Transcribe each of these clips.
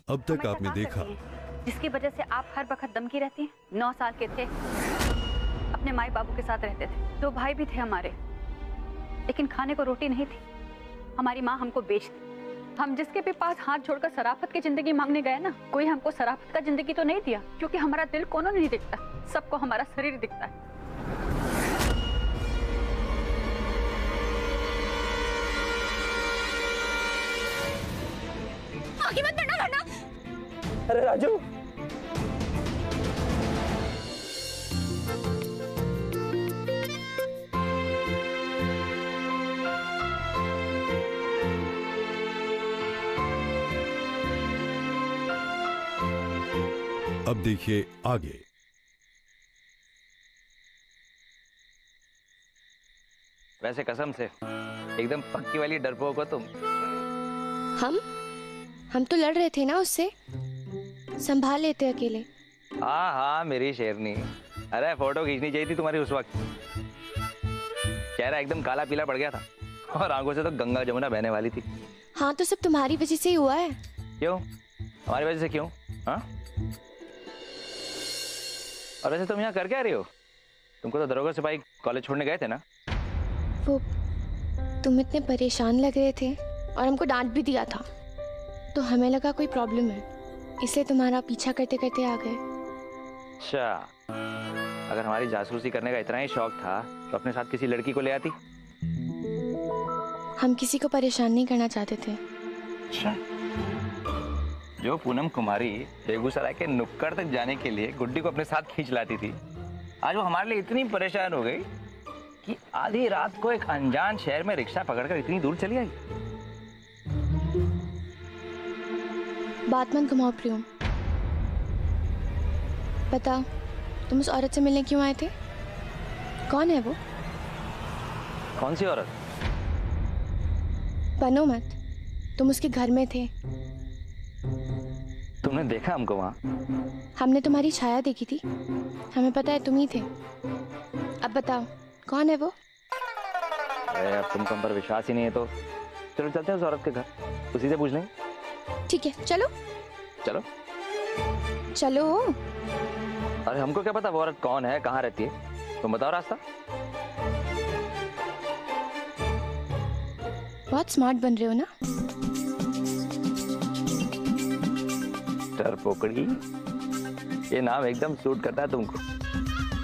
अब तक आपने देखा जिसकी वजह से आप हर वक्त दमकी रहती हैं। 9 साल के थे, अपने माई बाबू के साथ रहते थे, 2 भाई भी थे हमारे, लेकिन खाने को रोटी नहीं थी। हमारी माँ हमको बेच दी। हम जिसके भी पास हाथ जोड़कर शराफत की जिंदगी मांगने गए ना, कोई हमको शराफत का जिंदगी तो नहीं दिया, क्योंकि हमारा दिल कोनो नहीं दिखता, सबको हमारा शरीर दिखता है। आगे मत बढ़ना वरना। अरे राजू, अब देखिए आगे। वैसे कसम से एकदम पक्की वाली डरपोक हो तुम। हम तो लड़ रहे थे ना उससे, संभाल लेते अकेले। हाँ हाँ मेरी शेरनी। अरे फोटो खींचनी चाहिए थी तुम्हारी उस वक्त। चेहरा एकदम काला पीला पड़ गया था और आंखों से तो गंगा जमुना बहने वाली थी। हाँ तो सब तुम्हारी वजह से ही हुआ है। क्यों? हमारी वजह से क्यों? हाँ? और वैसे तुम यहाँ कर क्या रही हो? तुमको तो दरोगा सिपाही कॉलेज छोड़ने गए थे ना? वो तुम इतने परेशान लग रहे थे और हमको डांट भी दिया था, तो हमें लगा कोई प्रॉब्लम है, इसलिए तुम्हारा पीछा करते करते आ गए। अच्छा, अगर हमारी जासूसी करने का इतना ही शौक था तो अपने साथ किसी लड़की को ले आती। हम किसी को परेशान नहीं करना चाहते थे। अच्छा, जो पूनम कुमारी बेगूसराय के नुक्कड़ तक जाने के लिए गुड्डी को अपने साथ खींच लाती थी, आज वो हमारे लिए इतनी परेशान हो गई कि आधी रात को एक अनजान शहर में रिक्शा पकड़कर इतनी दूर चली आई। बात मत घुमाओ प्रियम, बताओ तुम उस औरत से मिलने क्यों आए थे? कौन है वो? कौन सी औरत? बनो मत, तुम उसके घर में थे। तुमने देखा हमको वहाँ? हमने तुम्हारी छाया देखी थी, हमें पता है तुम ही थे। अब बताओ कौन है वो? अरे अब तुमको हम पर विश्वास ही नहीं है तो चलो चलते हैं उस औरत के घर, उसी से पूछ लेंगे। ठीक है चलो। चलो चलो। अरे हमको क्या पता वो औरत कौन है, कहाँ रहती है? तुम बताओ रास्ता। बहुत स्मार्ट बन रहे हो ना। डरपोकड़ी, ये नाम एकदम सूट करता है तुमको।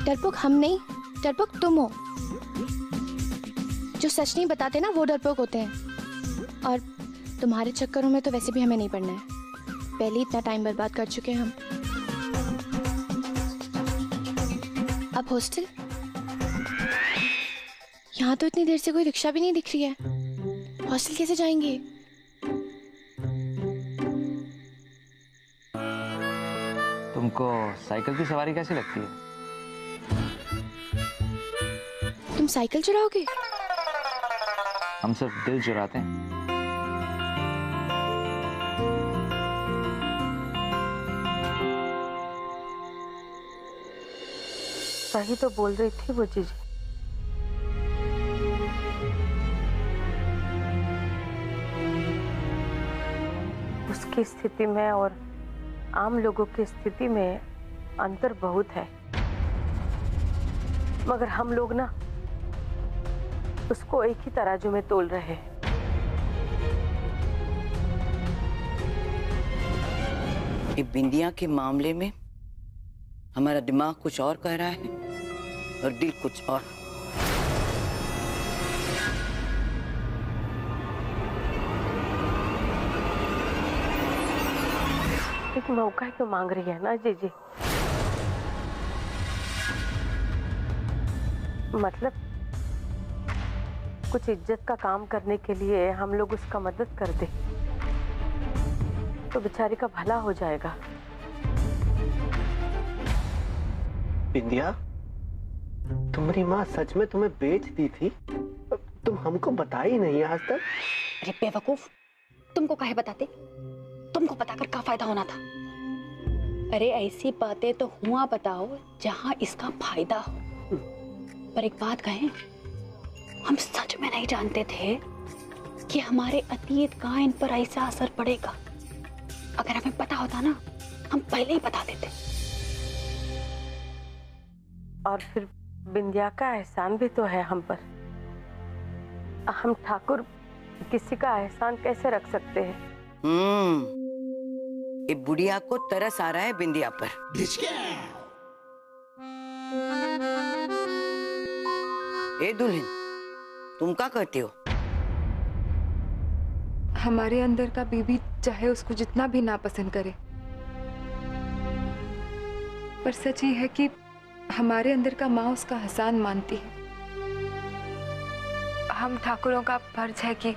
डरपोक हम नहीं, डरपोक तुम हो। जो सच नहीं बताते ना वो डरपोक होते हैं। और तुम्हारे चक्करों में तो वैसे भी हमें नहीं पड़ना है, पहले इतना टाइम बर्बाद कर चुके हैं हम। अब हॉस्टल, यहाँ तो इतनी देर से कोई रिक्शा भी नहीं दिख रही है, हॉस्टल कैसे जाएंगे? तुमको साइकिल की सवारी कैसी लगती है? तुम साइकिल चुराओगे? हम सिर्फ दिल चुराते हैं। सही तो बोल रही थी वो जीजी। उसकी स्थिति में और आम लोगों की स्थिति में अंतर बहुत है, मगर हम लोग ना उसको एक ही तराजू में तोल रहे हैं। ये बिंदिया के मामले में हमारा दिमाग कुछ और कह रहा है और दिल कुछ और। एक मौका तो मांग रही है ना जीजी, मतलब कुछ इज्जत का काम करने के लिए हम लोग उसका मदद कर दे तो बेचारी का भला हो जाएगा। बिंदिया, तुम्हारी माँ सच में तुम्हें बेच दी थी? तुम हमको बताई नहीं आज तक। अरे बेवकूफ, तुमको काहे बताते? तुमको बताकर क्या फायदा होना था? अरे ऐसी बातें तो हुआ बताओ जहां इसका फायदा हो। पर एक बात कहें, हम सच में नहीं जानते थे कि हमारे अतीत का इन पर ऐसा असर पड़ेगा। अगर हमें पता होता ना, हम पहले ही बता देते। और फिर बिंदिया का एहसान भी तो है हम पर। हम ठाकुर किसी का एहसान कैसे रख सकते हैं? ये बुढ़िया को तरस आ रहा है बिंदिया पर। ए दुल्हन, तुम क्या कहते हो? हमारे अंदर का बीबी चाहे उसको जितना भी नापसंद करे, पर सच ये है कि हमारे अंदर का माँ उसका एहसान मानती है। हम ठाकुरों का फर्ज है कि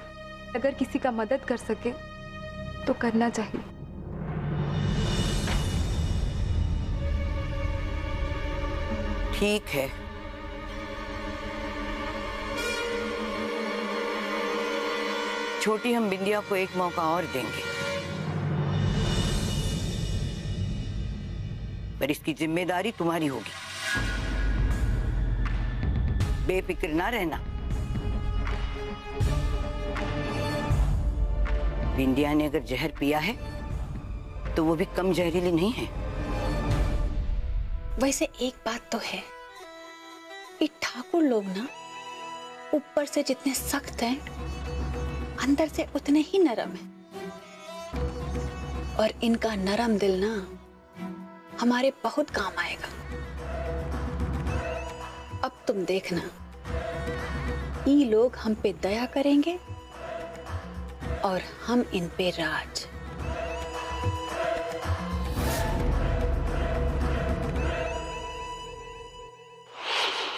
अगर किसी का मदद कर सके तो करना चाहिए। ठीक है, छोटी हम बिंदिया को एक मौका और देंगे, पर इसकी जिम्मेदारी तुम्हारी होगी। बेफिक्र ना रहना। बिंदिया ने अगर जहर पिया है तो वो भी कम जहरीली नहीं है। वैसे एक बात तो है, ये ठाकुर लोग ना ऊपर से जितने सख्त हैं, अंदर से उतने ही नरम हैं। और इनका नरम दिल ना हमारे बहुत काम आएगा। अब तुम देखना, ये लोग हम पे दया करेंगे और हम इन पे राज।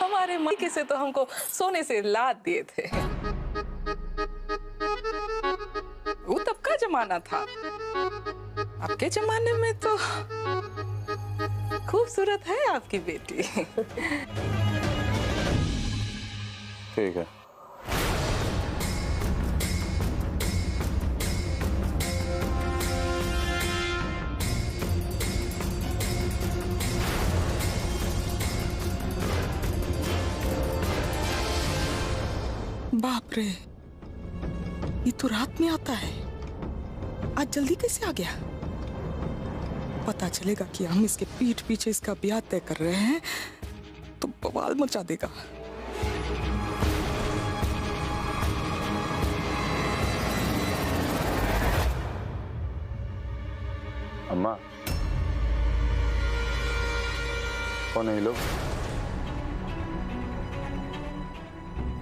हमारे मायके से तो हमको सोने से लाद दिए थे। वो तब का जमाना था। अब के जमाने में तो खूबसूरत है आपकी बेटी। ठीक है। बाप रे, ये तो रात में आता है। आज जल्दी कैसे आ गया? पता चलेगा कि हम इसके पीठ पीछे इसका ब्याह तय कर रहे हैं तो बवाल मचा देगा। अम्मा, कौन है ये लोग?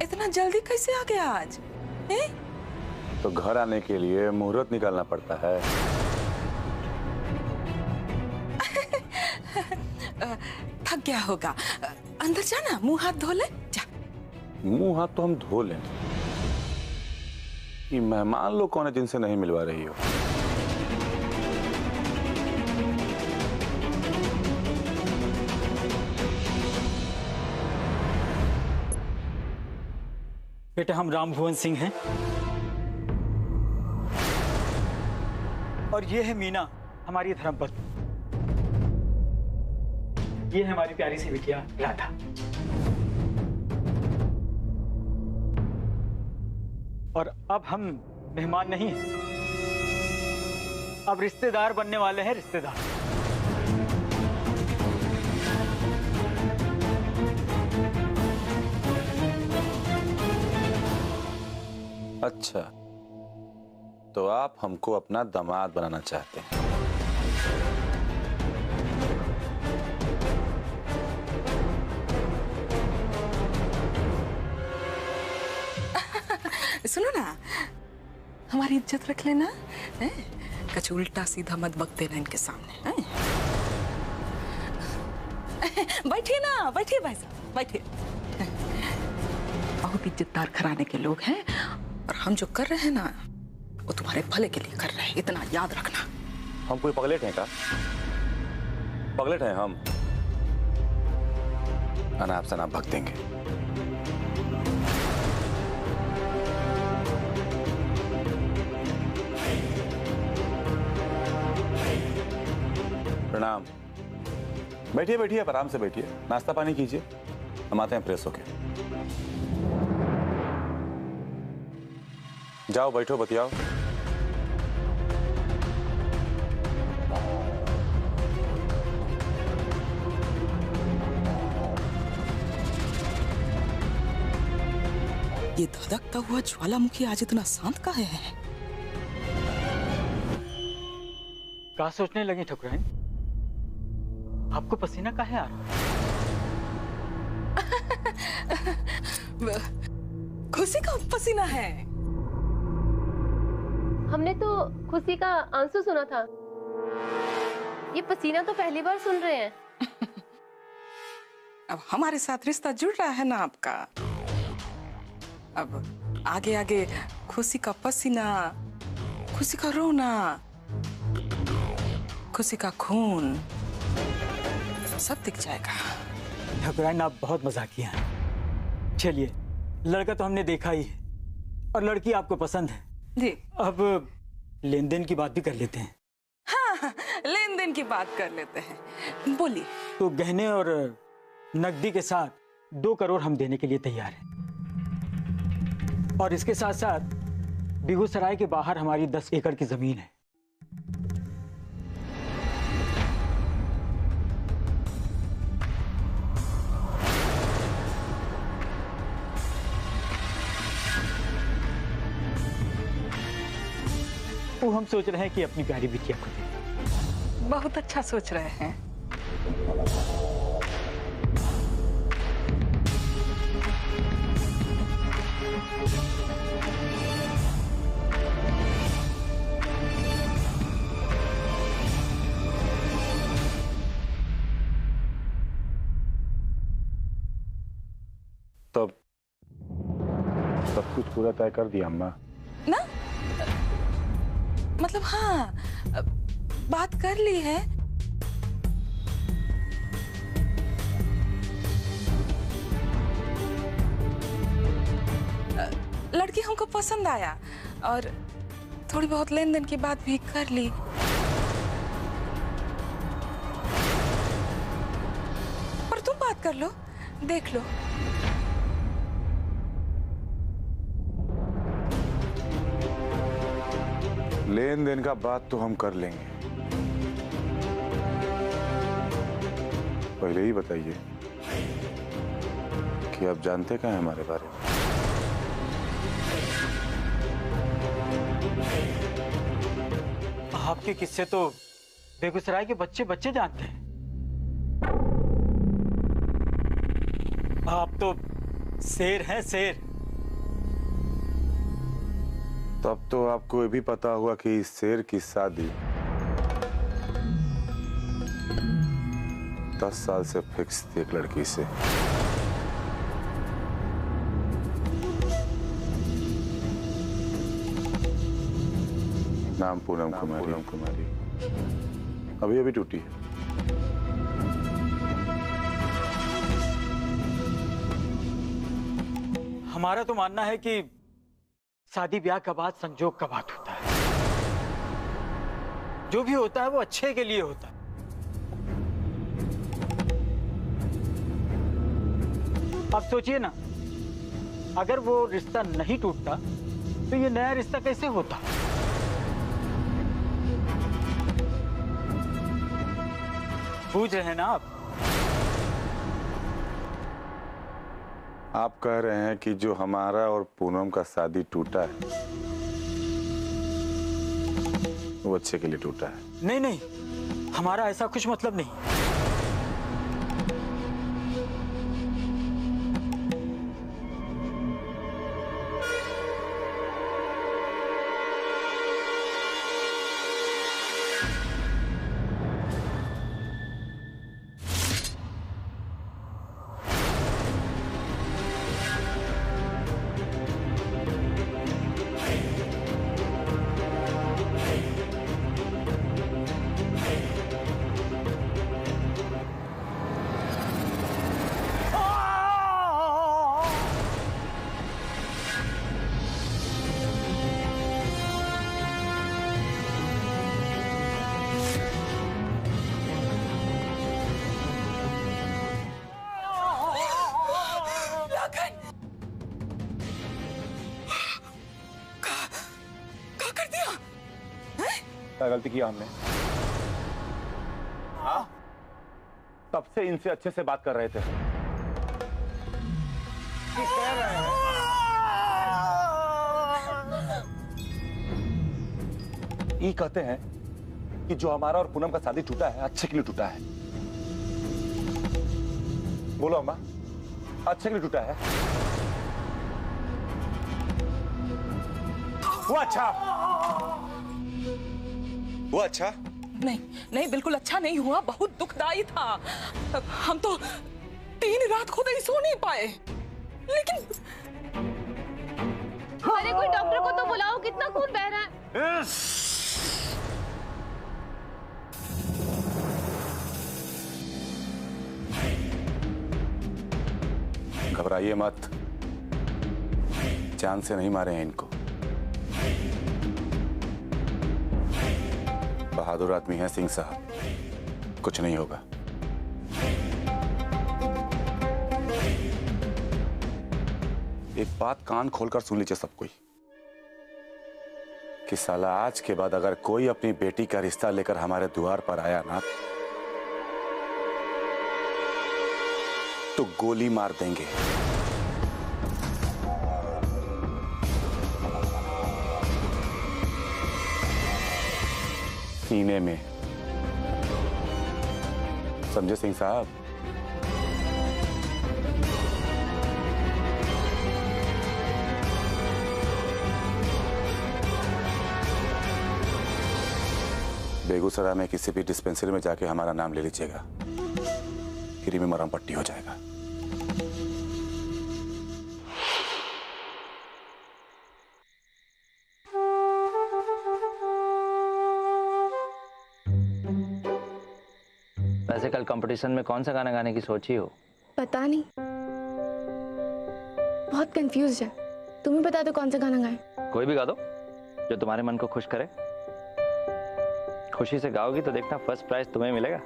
इतना जल्दी कैसे आ गया आज? तो घर आने के लिए मुहूर्त निकालना पड़ता है। थक गया होगा, अंदर जाना, मुंह हाथ धो ले जा। मुंह हाथ तो हम धो लें। ये मेहमान लोग कौन है जिनसे नहीं मिलवा रही हो? बेटा, हम राम भुवन सिंह हैं और ये है मीना, हमारी धर्मपत्नी। ये है हमारी प्यारी सी बिटिया राधा। और अब हम मेहमान नहीं हैं, अब रिश्तेदार बनने वाले हैं, रिश्तेदार। अच्छा, तो आप हमको अपना दामाद बनाना चाहते हैं? सुनो ना, हमारी इज्जत रख लेना, कुछ उल्टा सीधा मत बकते ना इनके सामने। बैठिए ना, बैठिए भाई साहब, बैठिए। बहुत इज्जतदार घराने के लोग हैं और हम जो कर रहे हैं ना वो तुम्हारे भले के लिए कर रहे हैं, इतना याद रखना। हम कोई पगलेट हैं क्या? पगलेट हैं हम? अनाप शनाप भग देंगे। प्रणाम। बैठिए बैठिए, आराम से बैठिए, नाश्ता पानी कीजिए, हम आते हैं फ्रेश होके। जाओ बैठो, बतियाओ। ये धधकता हुआ ज्वालामुखी आज इतना शांत काहे है? क्या सोचने लगी ठकुराइन? आपको पसीना काहे आ रहा? खुशी का पसीना है। हमने तो खुशी का आंसू सुना था, ये पसीना तो पहली बार सुन रहे हैं। अब हमारे साथ रिश्ता जुड़ रहा है ना आपका। अब आगे आगे खुशी का पसीना, खुशी का रोना, खुशी का खून सब दिख जाएगा। ठकुराइन आप बहुत मजाकिया हैं। चलिए, लड़का तो हमने देखा ही है और लड़की आपको पसंद है जी। अब लेन देन की बात भी कर लेते हैं। हाँ, लेन देन की बात कर लेते हैं, बोलिए। तो गहने और नकदी के साथ 2 करोड़ हम देने के लिए तैयार हैं। और इसके साथ साथ बेगूसराय के बाहर हमारी 10 एकड़ की जमीन है। वो हम सोच रहे हैं कि अपनी प्यारी बिटिया को दें। बहुत अच्छा सोच रहे हैं। तब सब कुछ पूरा तय कर दिया अम्मा ना? मतलब हाँ, बात कर ली है। लड़की हमको पसंद आया और थोड़ी बहुत लेन देन की बात भी कर ली। पर तुम बात कर लो, देख लो। लेन देन का बात तो हम कर लेंगे, पहले ही बताइए कि आप जानते क्या हैं हमारे बारे में? आपके किस्से तो बेगूसराय के बच्चे बच्चे जानते हैं। आप तो शेर हैं, शेर। तब तो आपको ये भी पता हुआ कि इस शेर की शादी 10 साल से फिक्स थी एक लड़की से। नाम पूनम कुमारी। अभी अभी टूटी है। हमारा तो मानना है कि शादी ब्याह का बाद संजोग का बात होता है। जो भी होता है वो अच्छे के लिए होता है। अब सोचिए ना, अगर वो रिश्ता नहीं टूटता तो ये नया रिश्ता कैसे होता? पूछ रहे हैं ना आप? आप कह रहे हैं कि जो हमारा और पूनम का शादी टूटा है वो अच्छे के लिए टूटा है। नहीं नहीं, हमारा ऐसा कुछ मतलब नहीं। क्या गलती किया हमने? हाँ? तब से इनसे अच्छे से बात कर रहे थे। कह रहे हैं ये कहते हैं कि जो हमारा और पूनम का शादी टूटा है अच्छे के लिए टूटा है। बोलो अम्मा, अच्छे के लिए टूटा है? वो अच्छा, वो अच्छा नहीं नहीं, बिल्कुल अच्छा नहीं हुआ, बहुत दुखदाई था। हम तो 3 रात खुद ही सो नहीं पाए। लेकिन अरे कोई डॉक्टर को तो बुलाओ, कितना खून बह रहा है। घबराइए मत, जान से नहीं मारे हैं इनको। बहादुर आदमी है सिंह साहब, कुछ नहीं होगा। एक बात कान खोलकर सुन लीजिए सब कोई, कि साला आज के बाद अगर कोई अपनी बेटी का रिश्ता लेकर हमारे द्वार पर आया ना, तो गोली मार देंगे। सीने में, समझे सिंह साहब? बेगूसराय में किसी भी डिस्पेंसरी में जाके हमारा नाम ले लीजिएगा, फ्री में मरहम पट्टी हो जाएगा। वैसे कल कंपटीशन में कौन सा गाना गाने की सोची हो? पता नहीं, बहुत कंफ्यूज है। तुम्हें बता दो कौन सा गाना गाएं। कोई भी गा दो जो तुम्हारे मन को खुश करे। खुशी से गाओगी तो देखना फर्स्ट प्राइज तुम्हें मिलेगा।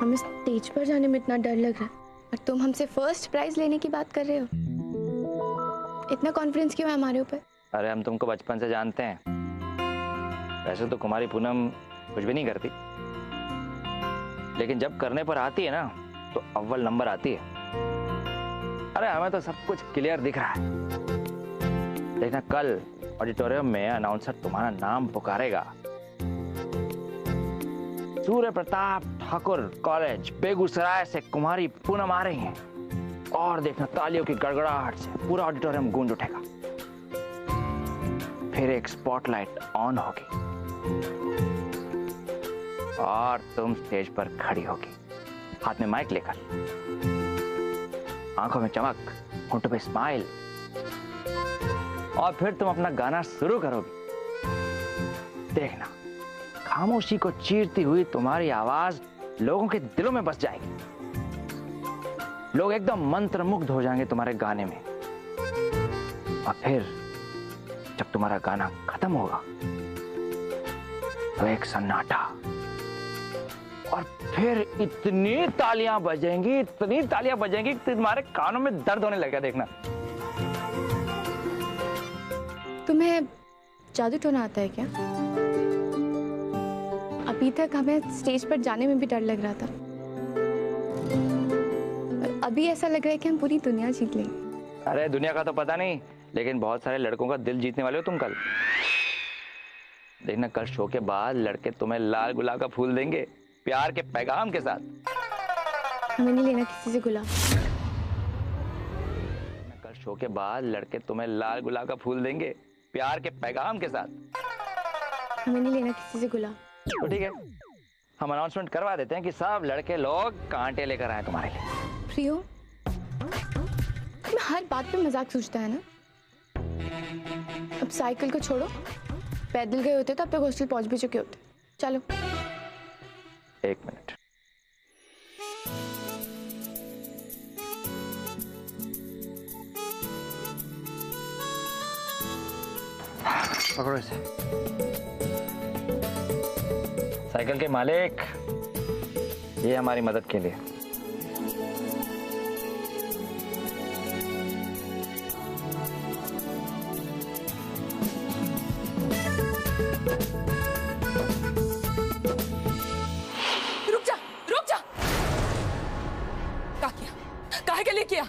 हमें स्टेज पर जाने में इतना डर लग रहा है और तुम हमसे फर्स्ट प्राइज लेने की बात कर रहे हो। इतना कॉन्फिडेंस क्यों है हमारे ऊपर? अरे हम तुमको बचपन से जानते हैं। वैसे तो कुमारी पूनम कुछ भी नहीं करती, लेकिन जब करने पर आती है ना तो अव्वल नंबर आती है। अरे हमें तो सब कुछ क्लियर दिख रहा है। देखना कल ऑडिटोरियम में अनाउंसर तुम्हारा नाम पुकारेगा। सूर्य प्रताप ठाकुर कॉलेज बेगूसराय से कुमारी पूनम आ रही हैं, और देखना तालियों की गड़गड़ाहट से पूरा ऑडिटोरियम गूंज उठेगा। फिर एक स्पॉटलाइट ऑन होगी और तुम स्टेज पर खड़ी होगी, हाथ में माइक लेकर, आंखों में चमक, होंठों पे स्माइल, और फिर तुम अपना गाना शुरू करोगी। देखना खामोशी को चीरती हुई तुम्हारी आवाज लोगों के दिलों में बस जाएगी। लोग एकदम मंत्रमुग्ध हो जाएंगे तुम्हारे गाने में। और फिर जब तुम्हारा गाना खत्म होगा तो एक सन्नाटा, और फिर इतनी तालियां बजेंगी कि तुम्हारे कानों में दर्द होने लगेगा। देखना। तुम्हें जादू टोना आता है क्या? अभी तक हमें स्टेज पर जाने में भी डर लग रहा था, और अभी ऐसा लग रहा है कि हम पूरी दुनिया जीत लेंगे। अरे दुनिया का तो पता नहीं, लेकिन बहुत सारे लड़कों का दिल जीतने वाले हो तुम कल। देखना कल शो के बाद लड़के तुम्हें लाल गुलाब का फूल देंगे, प्यार के पैगाम के साथ। हमें नहीं लेना किसी से गुलाब। कल शो के बाद लड़के तुम्हें लाल गुलाब का फूल देंगे, प्यार के पैगाम के साथ। हमें नहीं लेना किसी से गुलाब। तो ठीक है, हम अनाउंसमेंट करवा देते हैं कि सब लड़के लोग कांटे लेकर आए तुम्हारे लिए। प्रियो, तुम्हें हर बात पे मजाक सूझता है ना? अब साइकिल को छोड़ो, पैदल गए होते तो अब तक हॉस्टल पहुंच भी चुके होते। चलो। 1 मिनट। पकड़ो इसे। साइकिल के मालिक, ये हमारी मदद के लिए। रुक जा, रुक जा। क्या किया? काहे के लिए किया?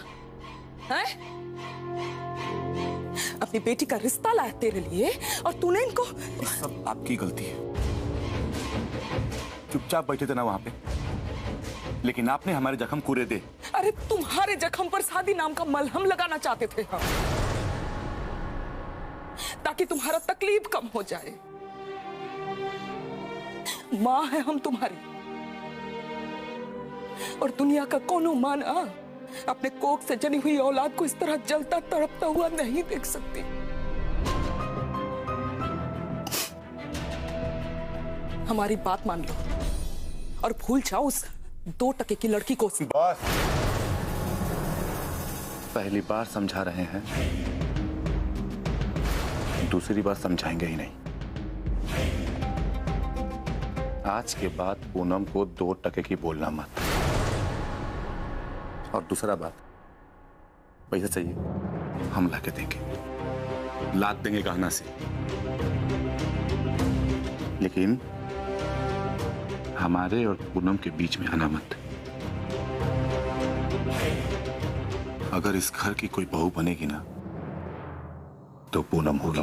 हैं? अब अपनी बेटी का रिश्ता लाया तेरे लिए और तूने इनको। सब आपकी गलती है। चुपचाप बैठे थे ना वहां पे, लेकिन आपने हमारे जख्म पूरे दे। अरे तुम्हारे जख्म पर शादी नाम का मलहम लगाना चाहते थे हम, ताकि तुम्हारा तकलीफ कम हो जाए। माँ है हम तुम्हारी, और दुनिया का कोनो मां ना अपने कोख से जनी हुई औलाद को इस तरह जलता तड़पता हुआ नहीं देख सकती। हमारी बात मान लो और भूल जाओ उस 2 टके की लड़की को। बस, पहली बार समझा रहे हैं, दूसरी बार समझाएंगे ही नहीं। आज के बाद पूनम को 2 टके की बोलना मत। और दूसरा बात, पैसा चाहिए हम ला के देंगे, लाद देंगे गहना से, लेकिन हमारे और पूनम के बीच में आना मत। अगर इस घर की कोई बहू बनेगी ना तो पूनम होगी।